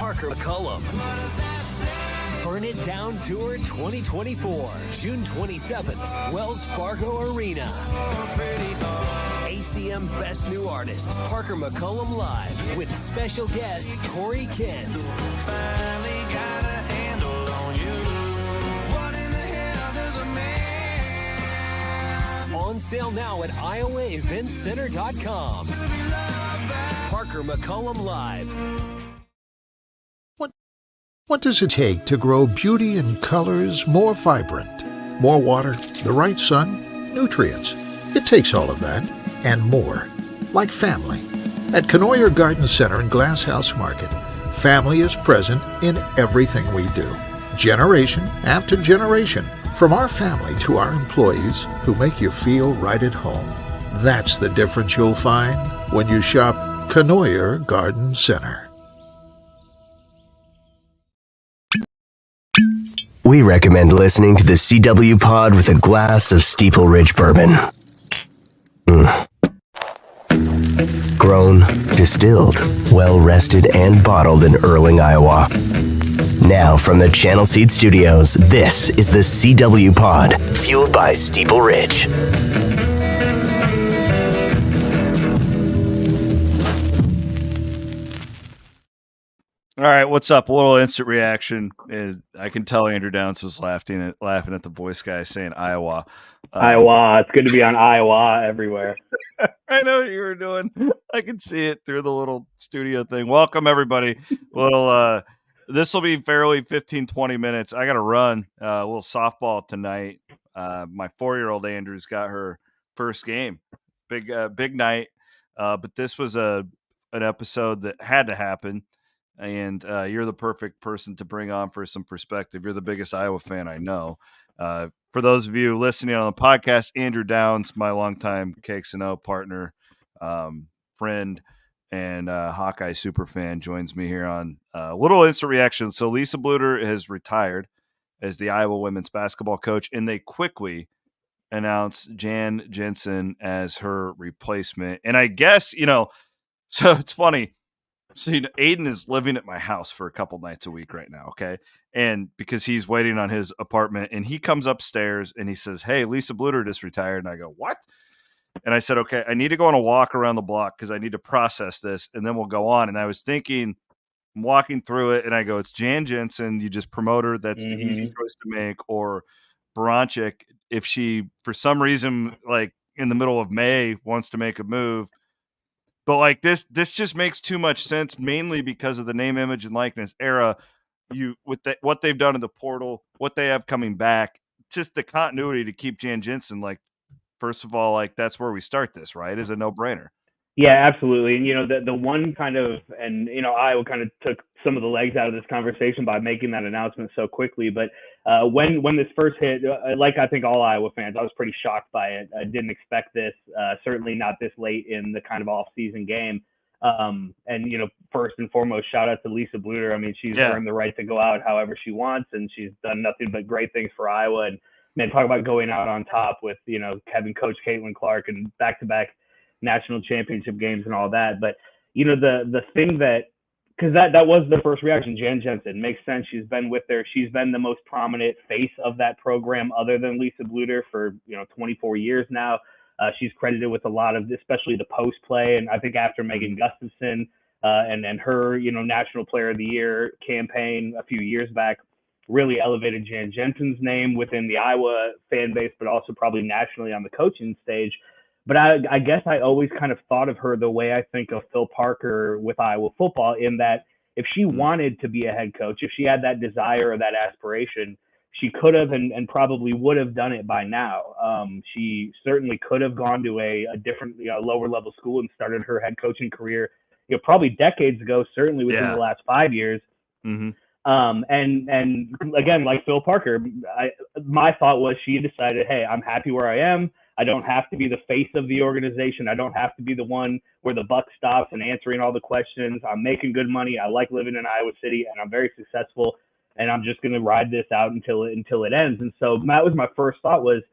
Parker McCollum. Burn It Down Tour 2024, June 27th, Wells Fargo Arena. ACM Best New Artist, Parker McCollum Live, with special guest Corey Kent. Finally got a handle on you. What in the hell does a man? On sale now at iowaeventcenter.com. Parker McCollum Live. What does it take to grow beauty and colors more vibrant? More water, the right sun, nutrients. It takes all of that and more. Like family. At Knoyer Garden Center and Glass House Market, family is present in everything we do. Generation after generation. From our family to our employees who make you feel right at home. That's the difference you'll find when you shop Knoyer Garden Center. We recommend listening to the CW Pod with a glass of Steeple Ridge Bourbon. Grown, distilled, well-rested, and bottled in Erling, Iowa. Now from the Channel Seed Studios, this is the CW Pod, fueled by Steeple Ridge. All right, what's up? A little instant reaction is I can tell Andrew Downs was laughing at the voice guy saying Iowa. Iowa. It's good to be on Iowa everywhere. I know what you were doing. I can see it through the little studio thing. Welcome, everybody. Well, this will be fairly 15, 20 minutes. I got to run a little softball tonight. My 4-year-old Andrew's got her first game. Big night. But this was an episode that had to happen. And you're the perfect person to bring on for some perspective. You're the biggest Iowa fan I know. For those of you listening on the podcast, Andrew Downs, my longtime KXNO partner, friend, and Hawkeye super fan, joins me here on Little Instant Reaction. So Lisa Bluder has retired as the Iowa women's basketball coach, and they quickly announced Jan Jensen as her replacement. And I guess, so it's funny. So Aiden is living at my house for a couple nights a week right now, okay? And because he's waiting on his apartment, and he comes upstairs and he says, "Hey, Lisa Bluder just retired." And I go, "What?" And I said, "Okay, I need to go on a walk around the block because I need to process this, and then we'll go on." And I was thinking, I'm walking through it, and I go, "It's Jan Jensen. You just promote her. That's the easy choice to make." Or Baranchik, if she, for some reason, like in the middle of May, wants to make a move. But like this just makes too much sense, mainly because of the name, image, and likeness era. What they've done in the portal, what they have coming back, just the continuity to keep Jan Jensen. Like, first of all, like that's where we start this, right? Is a no-brainer. Yeah, absolutely. And the one kind of, and Iowa kind of took some of the legs out of this conversation by making that announcement so quickly. But when this first hit, like I think all Iowa fans, I was pretty shocked by it. I didn't expect this, certainly not this late in the kind of off-season game. And first and foremost, shout out to Lisa Bluder. I mean, she's earned the right to go out however she wants, and she's done nothing but great things for Iowa. And man, talk about going out on top with having Coach Caitlin Clark and back-to-back national championship games and all that. But the thing that, because that was the first reaction, Jan Jensen makes sense. She's been with there. She's been the most prominent face of that program other than Lisa Bluder for 24 years now. She's credited with a lot of, especially the post play, and I think after Megan Gustafson and her National Player of the Year campaign a few years back, really elevated Jan Jensen's name within the Iowa fan base, but also probably nationally on the coaching stage. But I guess I always kind of thought of her the way I think of Phil Parker with Iowa football, in that if she wanted to be a head coach, if she had that desire or that aspiration, she could have and probably would have done it by now. She certainly could have gone to a different lower level school and started her head coaching career probably decades ago, certainly within the last 5 years. Mm-hmm. And again, like Phil Parker, my thought was she decided, hey, I'm happy where I am. I don't have to be the face of the organization. I don't have to be the one where the buck stops and answering all the questions. I'm making good money. I like living in Iowa City, and I'm very successful. And I'm just going to ride this out until it ends. And so that was my first thought, was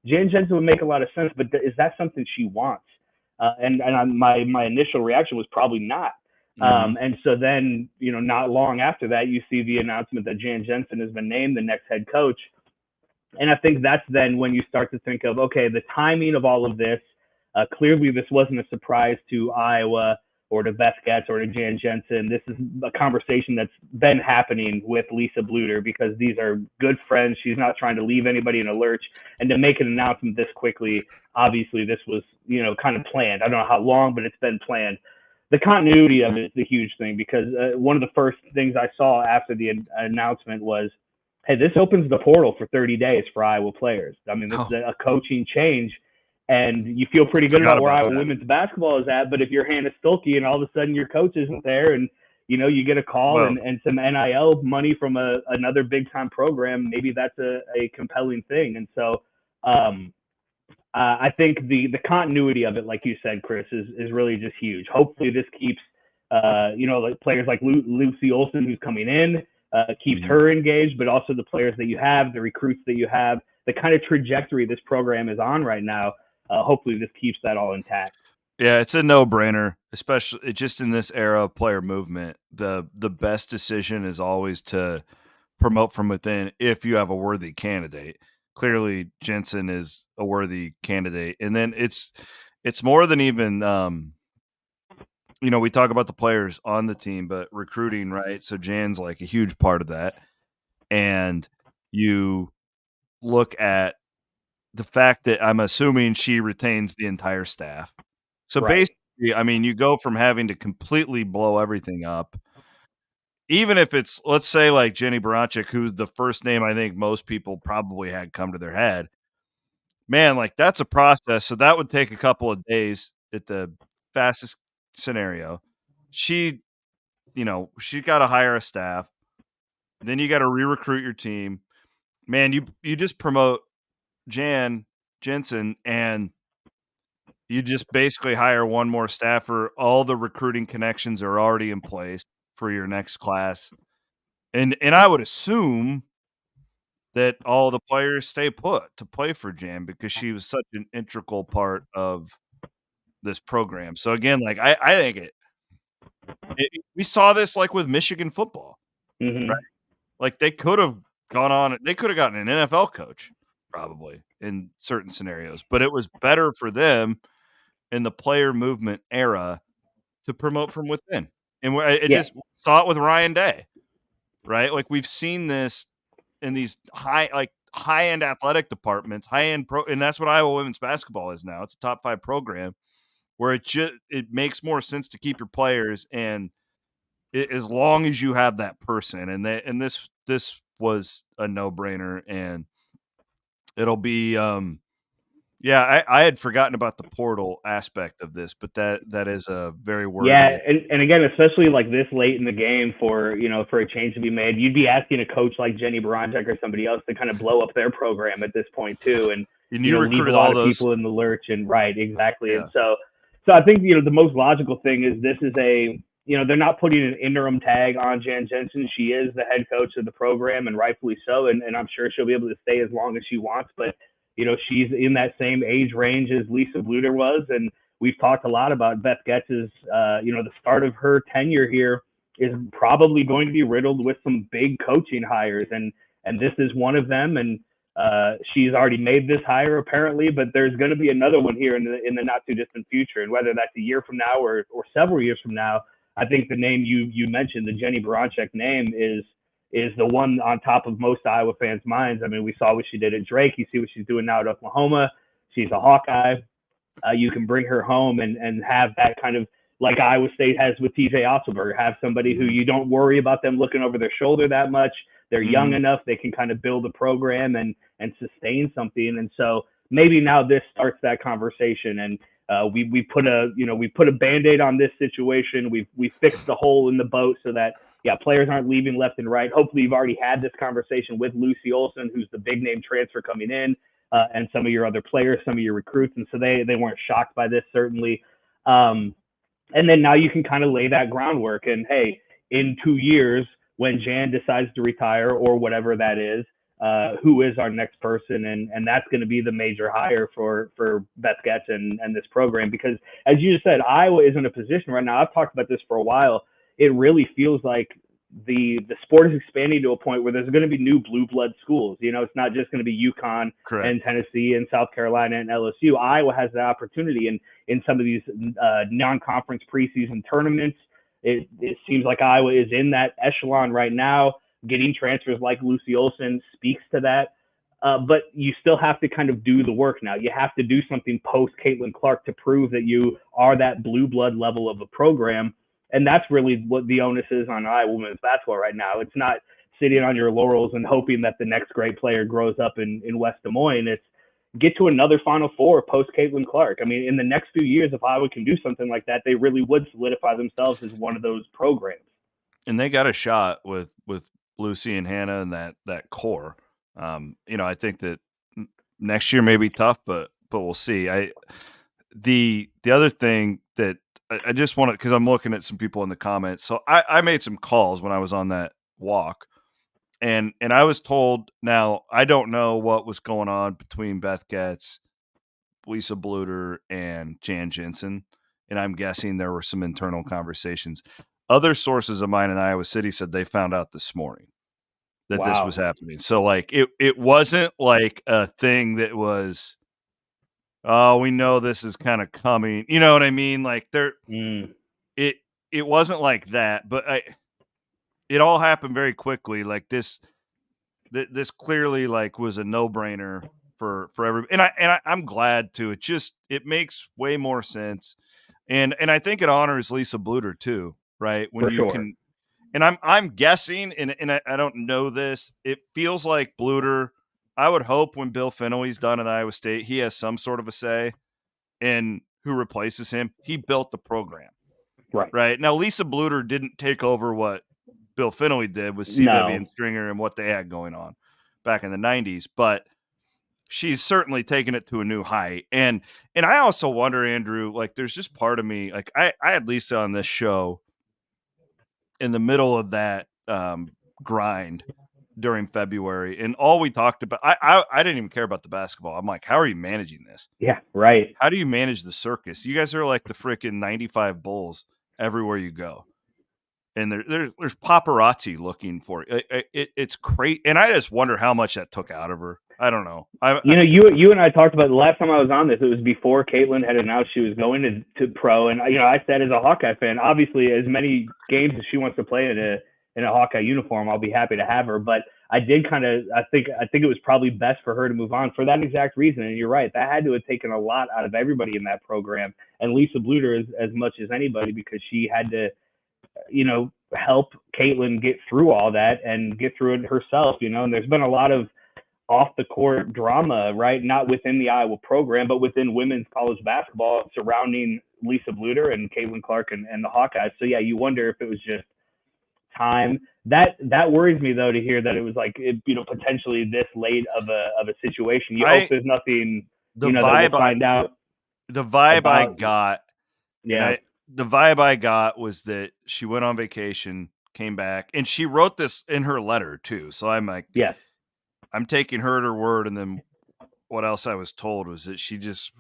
Jan Jensen would make a lot of sense, but is that something she wants? And my initial reaction was probably not. And so then, not long after that, you see the announcement that Jan Jensen has been named the next head coach. And I think that's then when you start to think of, okay, the timing of all of this. Clearly, this wasn't a surprise to Iowa or to Beth Getz or to Jan Jensen. This is a conversation that's been happening with Lisa Bluder because these are good friends. She's not trying to leave anybody in a lurch. And to make an announcement this quickly, obviously this was, kind of planned. I don't know how long, but it's been planned. The continuity of it is the huge thing because one of the first things I saw after the announcement was, hey, this opens the portal for 30 days for Iowa players. I mean, this is a coaching change. And you feel pretty good about where Iowa women's basketball is at. But if you're Hannah Stulke and all of a sudden your coach isn't there and, you get a call and some NIL money from another big time program, maybe that's a compelling thing. And so I think the continuity of it, like you said, Chris, is really just huge. Hopefully this keeps, like players like Lucy Olson, who's coming in, keeps her engaged, but also the players that you have, the recruits that you have, the kind of trajectory this program is on right now. Hopefully this keeps that all intact. Yeah, it's a no-brainer, especially just in this era of player movement. The best decision is always to promote from within if you have a worthy candidate. Clearly, Jensen is a worthy candidate. And then it's more than even we talk about the players on the team, but recruiting, right? So Jan's like a huge part of that. And you look at the fact that I'm assuming she retains the entire staff. So basically, I mean, you go from having to completely blow everything up, even if it's, let's say, like Jenny Baranczyk, who's the first name I think most people probably had come to their head. Man, like that's a process. So that would take a couple of days at the fastest scenario. She got to hire a staff. Then you got to re-recruit your team. Man, you just promote Jan Jensen and you just basically hire one more staffer. All the recruiting connections are already in place for your next class. And I would assume that all the players stay put to play for Jan because she was such an integral part of this program. So again, like I think we saw this like with Michigan football, right? Like they could have gotten an NFL coach probably in certain scenarios, but it was better for them in the player movement era to promote from within. And just saw it with Ryan Day, right? Like we've seen this in these high-end athletic departments, high-end pro, and that's what Iowa women's basketball is now. It's a top 5 program where it makes more sense to keep your players and as long as you have that person. And this was a no-brainer, and it'll be I had forgotten about the portal aspect of this, but that is a very worthy. Yeah, and again, especially like this late in the game for a change to be made, you'd be asking a coach like Jenny Baranczyk or somebody else to kind of blow up their program at this point too, and you leave a lot of people in the lurch. And right, exactly. Yeah. And so I think the most logical thing is this is they're not putting an interim tag on Jan Jensen. She is the head coach of the program, and rightfully so. And I'm sure she'll be able to stay as long as she wants. But she's in that same age range as Lisa Bluder was, and we've talked a lot about Beth Getz's, the start of her tenure here is probably going to be riddled with some big coaching hires, and this is one of them. And she's already made this hire apparently, but there's going to be another one here in the not too distant future. And whether that's a year from now or several years from now, I think the name you mentioned, the Jenny Baranczyk name, is the one on top of most Iowa fans' minds. I mean, we saw what she did at Drake. You see what she's doing now at Oklahoma. She's a Hawkeye. You can bring her home and have that kind of, like Iowa State has with TJ Otzelberger, have somebody who you don't worry about them looking over their shoulder that much. They're young enough. They can kind of build a program and sustain something. And so maybe now this starts that conversation. And we put a Band-Aid on this situation. We fixed the hole in the boat so that, players aren't leaving left and right. Hopefully you've already had this conversation with Lucy Olson, who's the big name transfer coming in, and some of your other players, some of your recruits. And so they weren't shocked by this, certainly. And then now you can kind of lay that groundwork. And hey, in 2 years, when Jan decides to retire or whatever that is, who is our next person, and that's going to be the major hire for Beth Getz and this program, because as you just said, Iowa is in a position right now. I've talked about this for a while. It really feels like the sport is expanding to a point where there's going to be new blue blood schools. It's not just going to be UConn Correct. and Tennessee and South Carolina and LSU. Iowa has the opportunity in some of these non-conference preseason tournaments. It seems like Iowa is in that echelon right now. Getting transfers like Lucy Olson speaks to that. But you still have to kind of do the work now. You have to do something post Caitlin Clark to prove that you are that blue blood level of a program. And that's really what the onus is on Iowa women's basketball right now. It's not sitting on your laurels and hoping that the next great player grows up in West Des Moines. It's get to another Final Four post Caitlin Clark. I mean, in the next few years, if Iowa can do something like that, they really would solidify themselves as one of those programs. And they got a shot with Lucy and Hannah and that core. I think that next year may be tough, but we'll see. The other thing that I just want to, because I'm looking at some people in the comments. So I made some calls when I was on that walk, and I was told, now I don't know what was going on between Beth Getz, Lisa Bluder, and Jan Jensen, and I'm guessing there were some internal conversations. Other sources of mine in Iowa City said they found out this morning that this was happening. So like it wasn't like a thing that was, oh, we know this is kind of coming. You know what I mean? Like it wasn't like that, but it all happened very quickly. Like this clearly like was a no-brainer for everybody. And I'm glad to. It makes way more sense. And I think it honors Lisa Bluder too, right? When you can, and I'm guessing, and I don't know this, it feels like Bluder, I would hope when Bill Fenway's done at Iowa State, he has some sort of a say in who replaces him. He built the program. Right. Now, Lisa Bluder didn't take over what Bill Fenway did with C-Vivian Stringer and what they had going on back in the 90s, but she's certainly taken it to a new height. And I also wonder, Andrew, like there's just part of me, like I had Lisa on this show in the middle of that grind during February, and all we talked about, I didn't even care about the basketball. I'm like, how are you managing this? Yeah, right. How do you manage the circus? You guys are like the freaking 95 Bulls everywhere you go. And there's paparazzi looking for it. It's great. And I just wonder how much that took out of her. I don't know. You and I talked about the last time I was on this. It was before Caitlin had announced she was going to pro. And, I said as a Hawkeye fan, obviously as many games as she wants to play in a Hawkeye uniform, I'll be happy to have her. But I did I think it was probably best for her to move on for that exact reason. And you're right. That had to have taken a lot out of everybody in that program. And Lisa Bluder as much as anybody, because she had to, help Caitlin get through all that and get through it herself, and there's been a lot of off the court drama, right? Not within the Iowa program, but within women's college basketball surrounding Lisa Bluder and Caitlin Clark and the Hawkeyes. So yeah, you wonder if it was just time. That worries me though, to hear that it was like, potentially this late of a situation. You hope there's nothing, that we'll find out. The vibe I got. Yeah. The vibe I got was that she went on vacation, came back, and she wrote this in her letter too. So I'm like, yes, I'm taking her at her word. And then what else I was told was that she just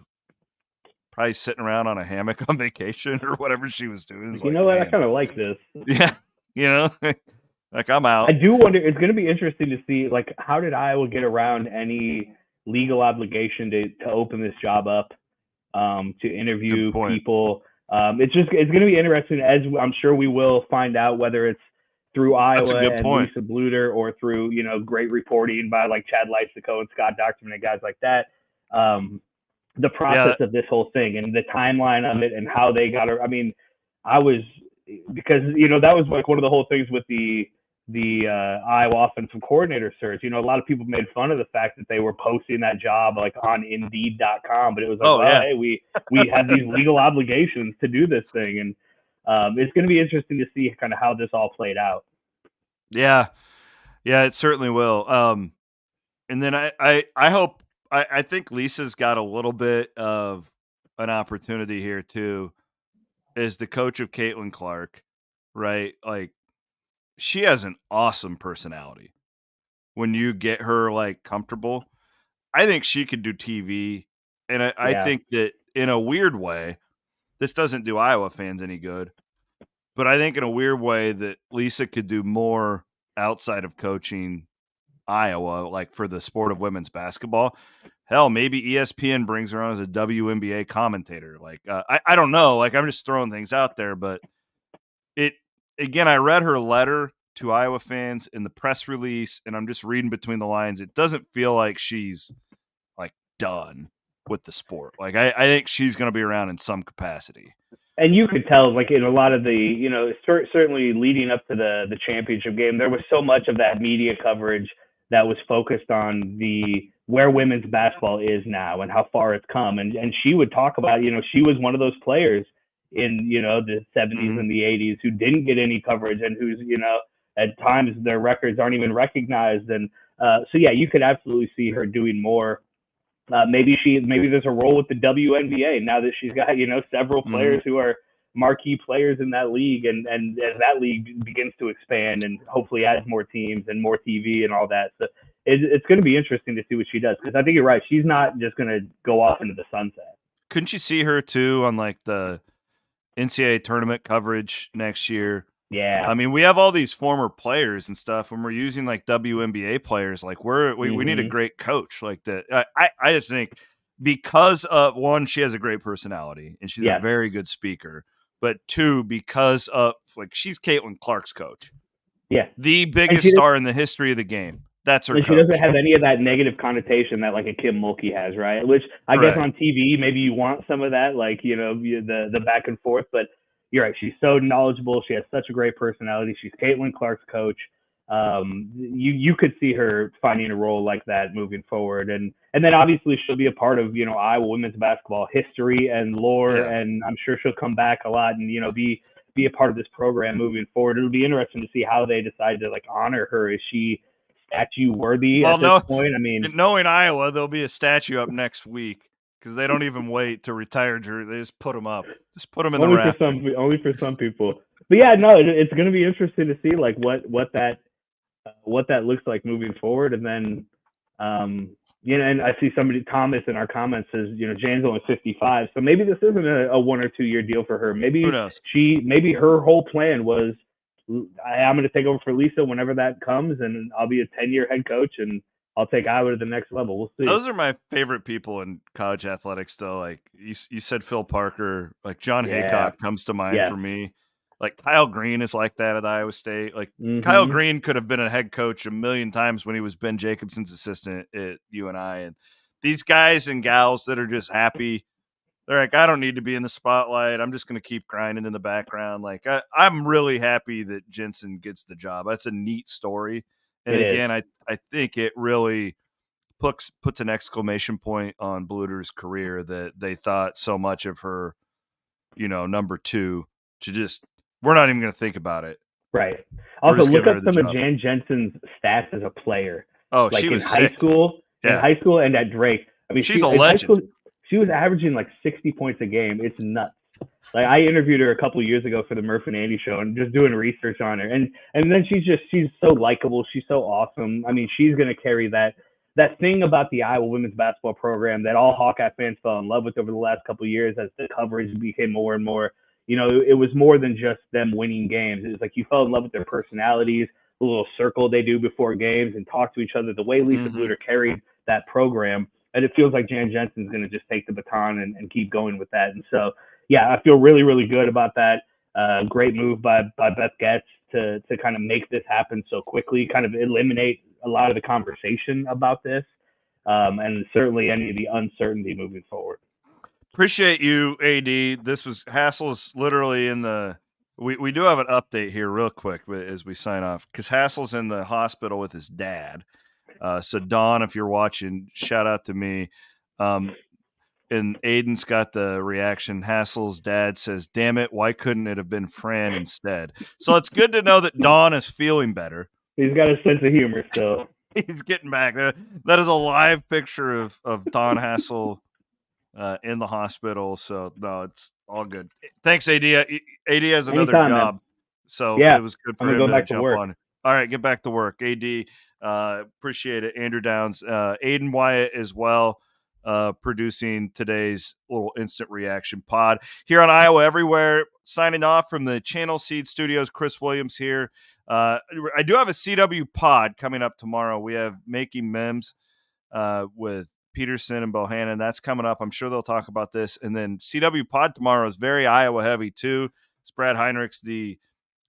probably sitting around on a hammock on vacation or whatever she was doing. You know what? I kind of like this. Yeah. Like I'm out. I do wonder, it's going to be interesting to see, like, how did Iowa get around any legal obligation to open this job up, to interview people? It's going to be interesting, as I'm sure we will find out, whether it's through Iowa and Lisa Bluder or through, great reporting by like Chad Leisico and Scott Docterman and guys like that. The process of this whole thing and the timeline of it and how they got her. I mean, because that was like one of the whole things with the Iowa offensive coordinator search. A lot of people made fun of the fact that they were posting that job like on Indeed.com, but it was like, hey, we have these legal obligations to do this thing, and it's going to be interesting to see kind of how this all played out. Yeah, it certainly will. And then I hope, I think Lisa's got a little bit of an opportunity here too, as the coach of Caitlin Clark, right? Like, she has an awesome personality. when you get her like comfortable. I think she could do TV, and I Yeah. think that in a weird way, this doesn't do Iowa fans any good. But I think in a weird way that Lisa could do more outside of coaching Iowa, like for the sport of women's basketball. Hell, maybe ESPN brings her on as a WNBA commentator. Like, I don't know. Like, I'm just throwing things out there. But again, I read her letter to Iowa fans in the press release, and I'm just reading between the lines. It doesn't feel like she's like done with the sport. Like, I think she's going to be around in some capacity. And you could tell, like in a lot of the, certainly leading up to the championship game, there was so much of that media coverage that was focused on where women's basketball is now and how far it's come. And she would talk about, she was one of those players in, the 70s and the 80s who didn't get any coverage and who's, at times their records aren't even recognized. And so, yeah, you could absolutely see her doing more. Maybe there's a role with the WNBA now that she's got several players who are marquee players in that league, and as that league begins to expand and hopefully adds more teams and more TV and all that, so it's going to be interesting to see what she does, because I think you're right, she's not just going to go off into the sunset. Couldn't you see her too on like the NCAA tournament coverage next year? Yeah, I mean, we have all these former players and stuff. When we're using like WNBA players, like we need a great coach like that. I just think because of one, she has a great personality and she's a very good speaker. But two, because of like she's Caitlin Clark's coach. Yeah, the biggest star in the history of the game. That's her. And she doesn't have any of that negative connotation that like a Kim Mulkey has, right? Which I guess on TV maybe you want some of that, like the back and forth, but. You're right. She's so knowledgeable. She has such a great personality. She's Caitlin Clark's coach. You could see her finding a role like that moving forward, and then obviously she'll be a part of Iowa women's basketball history and lore, and I'm sure she'll come back a lot and be a part of this program moving forward. It'll be interesting to see how they decide to like honor her. Is she statue worthy at this point? I mean, knowing Iowa, there'll be a statue up next week. Because they don't even wait to retire Drew. They just put them up. Just put them in the raft. Only for some people. But yeah, no, it's going to be interesting to see like what that looks like moving forward. And then, and I see Thomas in our comments says, Jan's only 55. So maybe this isn't a 1 or 2 year deal for her. Maybe who knows? Maybe her whole plan was, I'm going to take over for Lisa whenever that comes, and I'll be a 10-year head coach, and I'll take Iowa to the next level. We'll see. Those are my favorite people in college athletics, though. Like you said, Phil Parker, like John Haycock comes to mind for me. Like Kyle Green is like that at Iowa State. Like Kyle Green could have been a head coach a million times when he was Ben Jacobson's assistant at UNI. And these guys and gals that are just happy, they're like, I don't need to be in the spotlight. I'm just going to keep grinding in the background. Like I'm really happy that Jensen gets the job. That's a neat story. And again, I think it really puts an exclamation point on Bluder's career that they thought so much of her, number 2, to just we're not even going to think about it. Right. Also, look up some of Jan Jensen's stats as a player. Oh, like she was in high school, and at Drake. I mean, she's a legend. She was averaging like 60 points a game. It's nuts. Like I interviewed her a couple of years ago for the Murph and Andy show and just doing research on her. And then she's so likable. She's so awesome. I mean, she's going to carry that thing about the Iowa women's basketball program that all Hawkeye fans fell in love with over the last couple of years as the coverage became more and more, it was more than just them winning games. It was like you fell in love with their personalities, the little circle they do before games and talk to each other, the way Lisa Bluder carried that program. And it feels like Jan Jensen's going to just take the baton and keep going with that. And so, yeah, I feel really, really good about that. Great move by Beth Getz to kind of make this happen so quickly, kind of eliminate a lot of the conversation about this, and certainly any of the uncertainty moving forward. Appreciate you, AD. This was Hassel's literally in the we do have an update here real quick as we sign off, because Hassel's in the hospital with his dad. So Don, if you're watching, shout out to me. And Aiden's got the reaction. Hassel's dad says, damn it, why couldn't it have been Fran instead? So it's good to know that Don is feeling better. He's got a sense of humor still. He's getting back. That is a live picture of Don Hassel in the hospital. So, no, it's all good. Thanks, AD. AD has another job. Man. So it was good for him to jump on. All right, get back to work. AD, Appreciate it. Andrew Downs, Aiden Wyatt as well, producing today's little instant reaction pod here on Iowa Everywhere. Signing off from the Channel Seed Studios, Chris Williams here. I do have a CW pod coming up tomorrow. We have Making Memes with Peterson and Bohannon. That's coming up. I'm sure they'll talk about this. And then CW pod tomorrow is very Iowa heavy too. It's Brad Heinrichs, the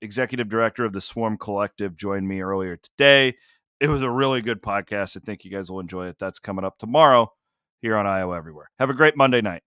executive director of the Swarm Collective, joined me earlier today. It was a really good podcast. I think you guys will enjoy it. That's coming up tomorrow here on Iowa Everywhere. Have a great Monday night.